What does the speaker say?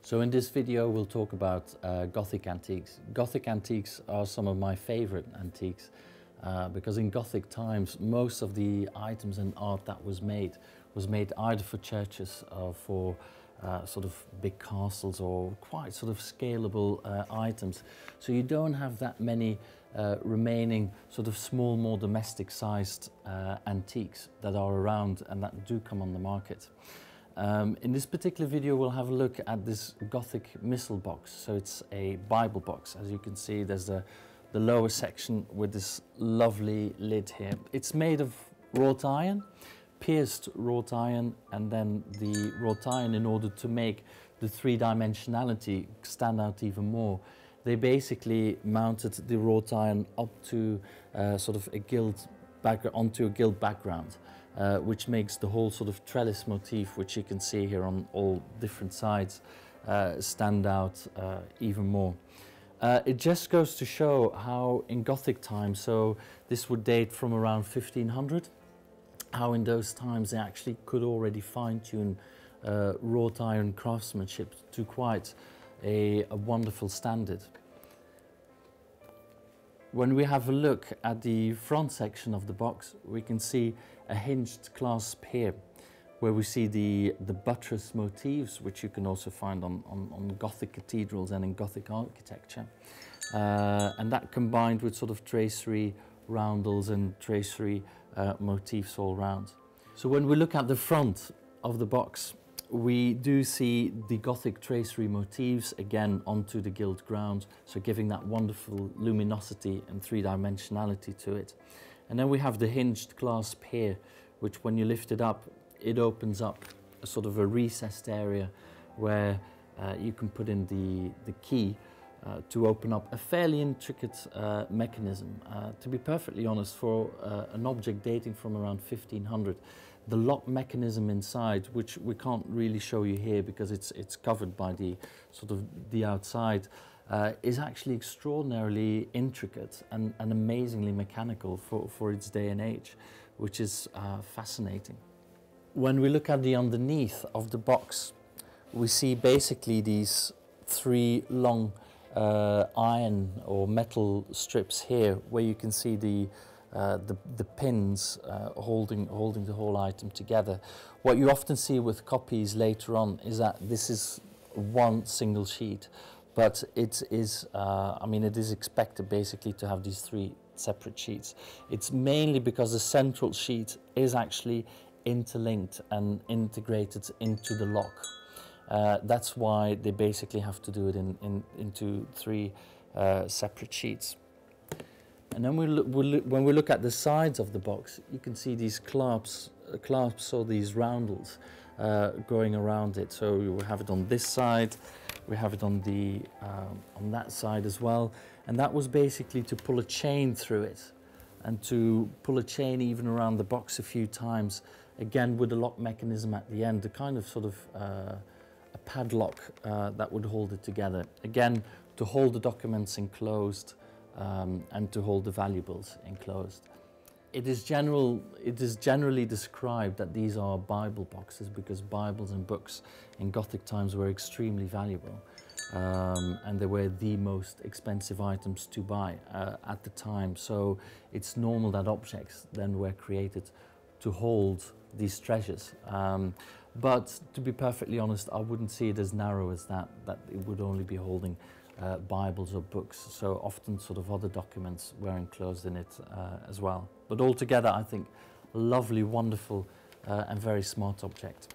So in this video we'll talk about Gothic antiques. Gothic antiques are some of my favorite antiques because in Gothic times most of the items and art that was made either for churches or for sort of big castles or quite sort of scalable items. So you don't have that many remaining sort of small, more domestic sized antiques that are around and that do come on the market. In this particular video we'll have a look at this Gothic missal box. So it's a Bible box. As you can see, there's the lower section with this lovely lid here. It's made of wrought iron, pierced wrought iron, and then the wrought iron, in order to make the three-dimensionality stand out even more, they basically mounted the wrought iron up to sort of a gilt onto a gilt background, which makes the whole sort of trellis motif, which you can see here on all different sides, stand out even more. It just goes to show how in Gothic times, so this would date from around 1500, how in those times they actually could already fine-tune wrought iron craftsmanship to quite a wonderful standard. When we have a look at the front section of the box, we can see a hinged clasp here, where we see the buttress motifs, which you can also find on Gothic cathedrals and in Gothic architecture. And that combined with sort of tracery roundels and tracery motifs all around. So when we look at the front of the box, we do see the Gothic tracery motifs again onto the gilt ground, so giving that wonderful luminosity and three-dimensionality to it. And then we have the hinged clasp here, which when you lift it up, it opens up a sort of a recessed area where you can put in the key to open up a fairly intricate mechanism. To be perfectly honest, for an object dating from around 1500, the lock mechanism inside, which we can't really show you here because it's covered by the sort of the outside, is actually extraordinarily intricate and amazingly mechanical for its day and age, which is fascinating. When we look at the underneath of the box, we see basically these three long iron or metal strips here, where you can see the pins holding the whole item together. What you often see with copies later on is that this is one single sheet, but it is, I mean, it is expected basically to have these three separate sheets. It's mainly because the central sheet is actually interlinked and integrated into the lock. That's why they basically have to do it into three separate sheets. And then when we look at the sides of the box, you can see these clasps or these roundels going around it. So we have it on this side, we have it on that side as well, and that was basically to pull a chain through it, and to pull a chain even around the box a few times, again with a lock mechanism at the end, a kind of sort of a padlock that would hold it together, again to hold the documents enclosed and to hold the valuables enclosed. It is generally described that these are Bible boxes because Bibles and books in Gothic times were extremely valuable, and they were the most expensive items to buy at the time. So it's normal that objects then were created to hold these treasures. But to be perfectly honest, I wouldn't see it as narrow as that it would only be holding Bibles or books. So often sort of other documents were enclosed in it as well. But altogether, I think a lovely, wonderful and very smart object.